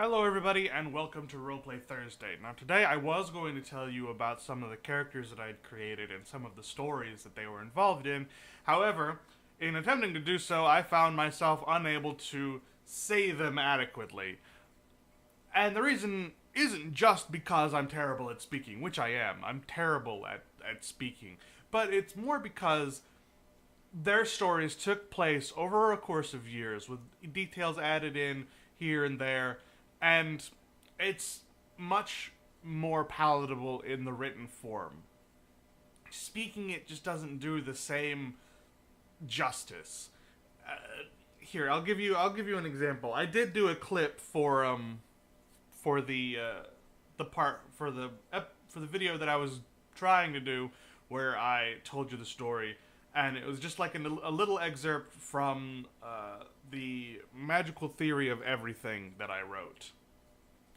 Hello everybody and welcome to Roleplay Thursday. Now today I was going to tell you about some of the characters that I'd created and some of the stories that they were involved in. However, in attempting to do so, I found myself unable to say them adequately. And the reason isn't just because I'm terrible at speaking, which I am. I'm terrible at speaking. But it's more because their stories took place over a course of years with details added in here and there, and it's much more palatable in the written form. Speaking it just doesn't do the same justice. Here, I'll give you an example. I did do a clip for the part for the video that I was trying to do where I told you the story, and it was just like a little excerpt from the magical theory of everything that I wrote.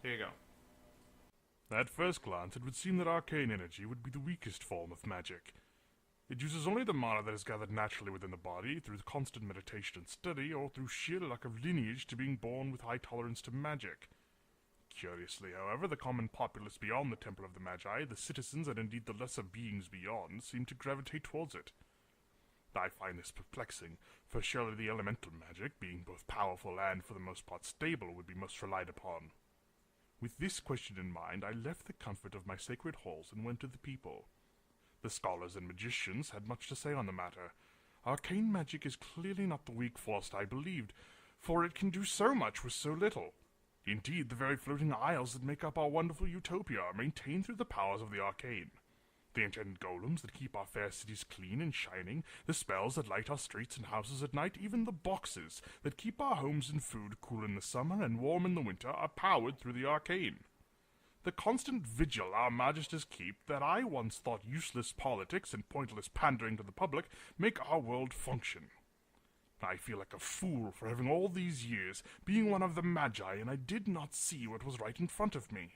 Here you go. At first glance, it would seem that arcane energy would be the weakest form of magic. It uses only the mana that is gathered naturally within the body through constant meditation and study, or through sheer lack of lineage to being born with high tolerance to magic. Curiously, however, the common populace beyond the Temple of the Magi, the citizens and indeed the lesser beings beyond, seem to gravitate towards it. I find this perplexing, for surely the elemental magic, being both powerful and for the most part stable, would be most relied upon. With this question in mind, I left the comfort of my sacred halls and went to the people. The scholars and magicians had much to say on the matter. Arcane magic is clearly not the weak force I believed, for it can do so much with so little. Indeed, the very floating isles that make up our wonderful utopia are maintained through the powers of the arcane. The enchanted golems that keep our fair cities clean and shining, the spells that light our streets and houses at night, even the boxes that keep our homes and food cool in the summer and warm in the winter are powered through the arcane. The constant vigil our magisters keep that I once thought useless politics and pointless pandering to the public make our world function. I feel like a fool for having all these years being one of the Magi, and I did not see what was right in front of me.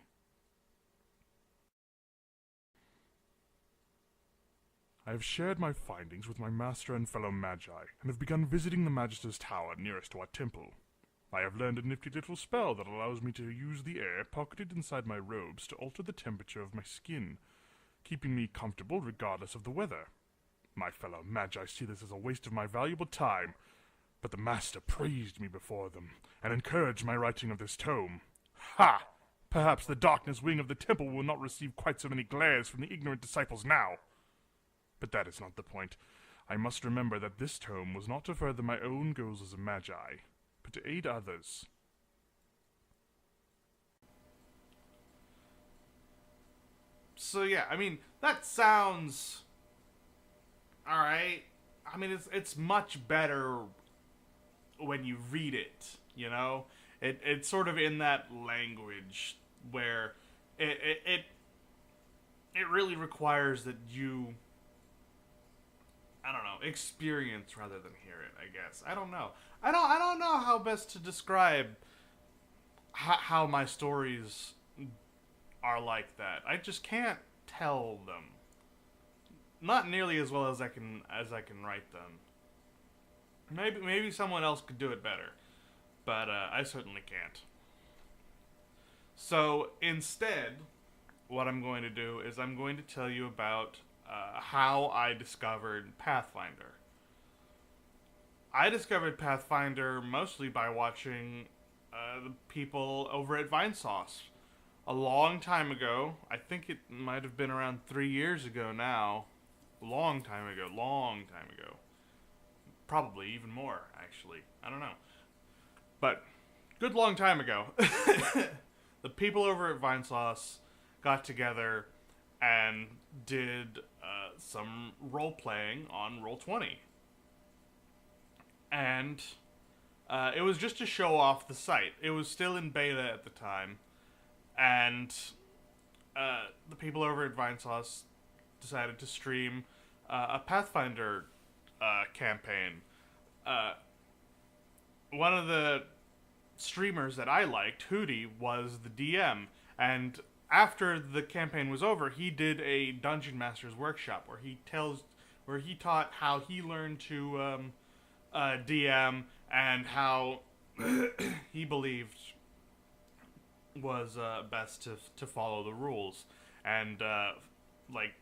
I have shared my findings with my master and fellow Magi, and have begun visiting the Magister's tower nearest to our temple. I have learned a nifty little spell that allows me to use the air pocketed inside my robes to alter the temperature of my skin, keeping me comfortable regardless of the weather. My fellow Magi see this as a waste of my valuable time, but the Master praised me before them, and encouraged my writing of this tome. Ha! Perhaps the darkness wing of the temple will not receive quite so many glares from the ignorant disciples now. But that is not the point. I must remember that this tome was not to further my own goals as a Magi, but to aid others. So yeah, I mean that sounds alright. I mean it's much better when you read it, you know? It's sort of in that language where it really requires that you, I don't know, experience rather than hear it, I guess. I don't know. I don't know how best to describe how my stories are like that. I just can't tell them. Not nearly as well as I can write them. Maybe someone else could do it better, but I certainly can't. So instead, what I'm going to do is I'm going to tell you about how I discovered Pathfinder. I discovered Pathfinder mostly by watching the people over at Vinesauce. A long time ago, I think it might have been around 3 years ago now. Long time ago. Probably even more, actually. I don't know. But, good long time ago. The people over at Vinesauce got together and did some role-playing on Roll20. And it was just to show off the site. It was still in beta at the time. And the people over at Vinesauce decided to stream a Pathfinder campaign. One of the streamers that I liked, Hootie, was the DM, and after the campaign was over, he did a Dungeon Master's workshop where he taught how he learned to DM and how he believed was best to follow the rules and like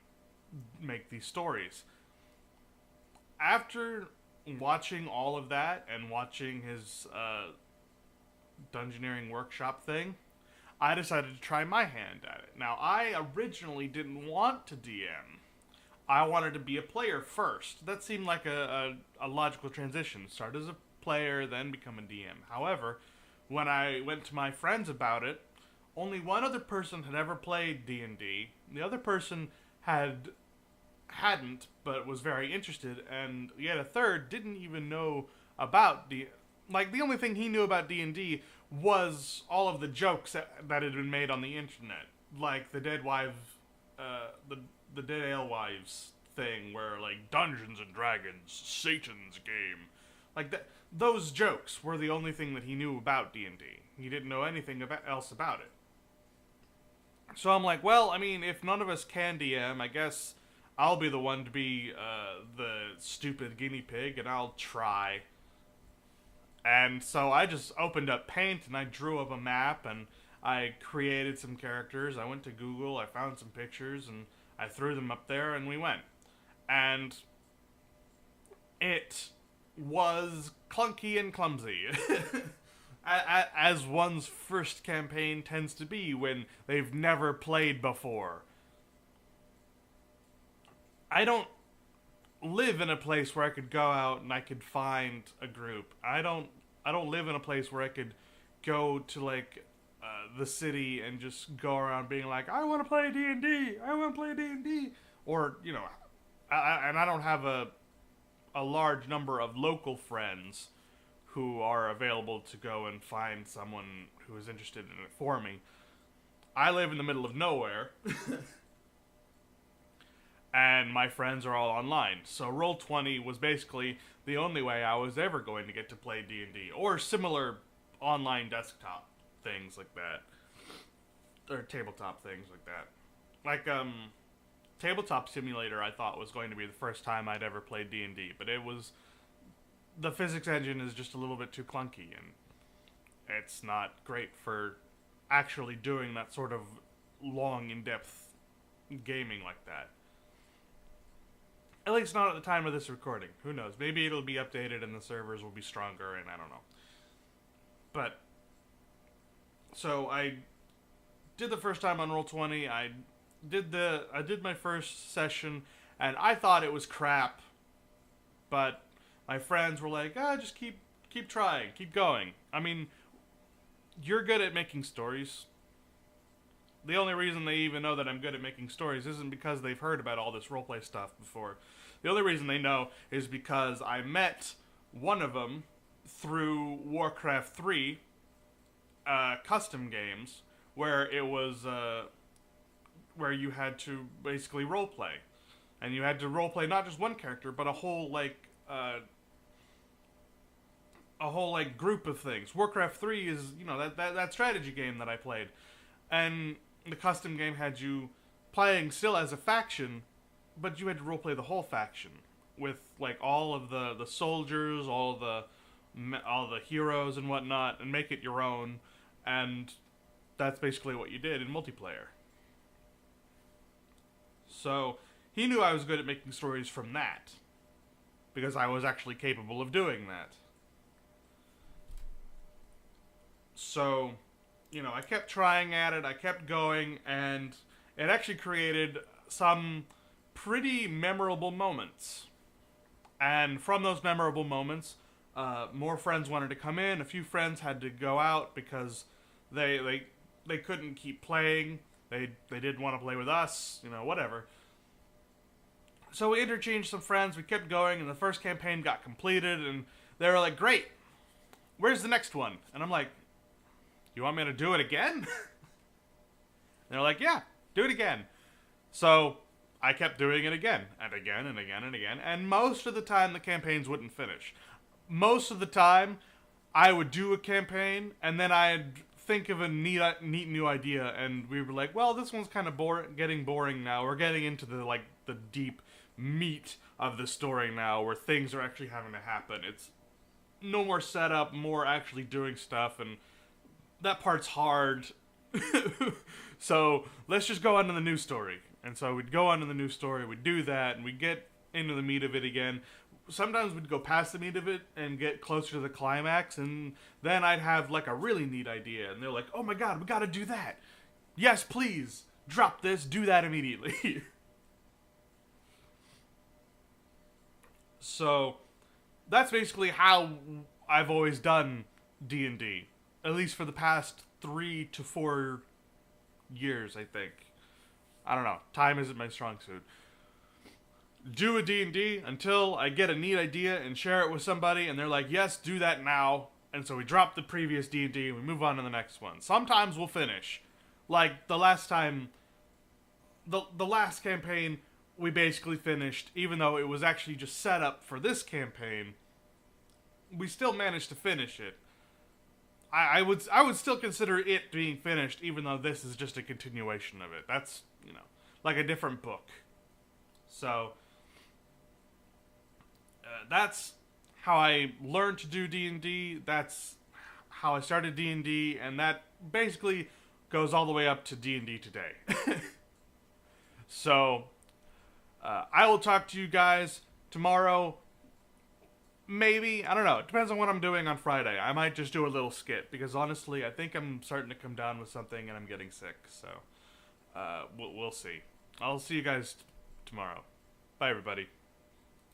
make these stories. After watching all of that and watching his Dungeoneering workshop thing, I decided to try my hand at it. Now, I originally didn't want to DM. I wanted to be a player first. That seemed like a logical transition. Start as a player, then become a DM. However, when I went to my friends about it, only one other person had ever played D&D. The other person hadn't, but was very interested, and yet a third didn't even know about D. Like, the only thing he knew about D&D was all of the jokes that had been made on the internet, like the dead wives, the dead alewives thing, where like Dungeons and Dragons, Satan's game, like that. Those jokes were the only thing that he knew about D&D. He didn't know anything else about it. So I'm like, well, I mean, if none of us can DM, I guess I'll be the one to be the stupid guinea pig, and I'll try. And so I just opened up Paint, and I drew up a map, and I created some characters. I went to Google, I found some pictures, and I threw them up there, and we went. And it was clunky and clumsy. As one's first campaign tends to be when they've never played before. I don't live in a place where I could go out and I could find a group. I don't live in a place where I could go to like the city and just go around being like, I want to play D&D. I want to play D&D. Or, you know, I don't have a large number of local friends who are available to go and find someone who is interested in it for me. I live in the middle of nowhere. And my friends are all online. So Roll20 was basically the only way I was ever going to get to play D&D or similar online desktop things like that. Or tabletop things like that. Like Tabletop Simulator I thought was going to be the first time I'd ever played D&D, but it was, the physics engine is just a little bit too clunky and it's not great for actually doing that sort of long in-depth gaming like that. At least not at the time of this recording. Who knows? Maybe it'll be updated and the servers will be stronger, and I don't know. But, so I did the first time on Roll20. I did my first session, and I thought it was crap. But my friends were like, just keep trying, keep going. I mean, you're good at making stories. The only reason they even know that I'm good at making stories isn't because they've heard about all this roleplay stuff before. The only reason they know is because I met one of them through Warcraft 3 custom games, where it was where you had to basically roleplay, and you had to roleplay not just one character, but a whole group of things. Warcraft 3 is, you know, that strategy game that I played, and the custom game had you playing still as a faction, but you had to roleplay the whole faction with like all of the soldiers, all the heroes and whatnot, and make it your own. And that's basically what you did in multiplayer. So he knew I was good at making stories from that, because I was actually capable of doing that. So, you know, I kept trying at it, I kept going, and it actually created some pretty memorable moments. And from those memorable moments, more friends wanted to come in. A few friends had to go out because they couldn't keep playing. They didn't want to play with us, you know, whatever. So we interchanged some friends, we kept going, and the first campaign got completed, and they were like, great, where's the next one? And I'm like, you want me to do it again? They're like, yeah, do it again. So I kept doing it again, and again, and again, and again, and most of the time the campaigns wouldn't finish. Most of the time, I would do a campaign, and then I'd think of a neat new idea, and we were like, well, this one's kind of getting boring now. We're getting into the deep meat of the story now, where things are actually having to happen. It's no more setup, more actually doing stuff, and that part's hard, So let's just go on to the news story. And so we'd go on to the news story, we'd do that, and we'd get into the meat of it again. Sometimes we'd go past the meat of it and get closer to the climax, and then I'd have like a really neat idea, and they're like, oh my god, we gotta do that. Yes, please, drop this, do that immediately. So that's basically how I've always done D&D, at least for the past 3 to 4 years, I think. I don't know. Time isn't my strong suit. Do a D&D until I get a neat idea and share it with somebody, and they're like, yes, do that now. And so we drop the previous D&D and we move on to the next one. Sometimes we'll finish. Like the last time, the last campaign, we basically finished, even though it was actually just set up for this campaign. We still managed to finish it. I would still consider it being finished, even though this is just a continuation of it. That's, like a different book. So that's how I learned to do D&D. That's how I started D&D, and that basically goes all the way up to D&D today. So I will talk to you guys tomorrow. Maybe. I don't know. It depends on what I'm doing on Friday. I might just do a little skit, because honestly, I think I'm starting to come down with something and I'm getting sick. So we'll see. I'll see you guys tomorrow. Bye, everybody.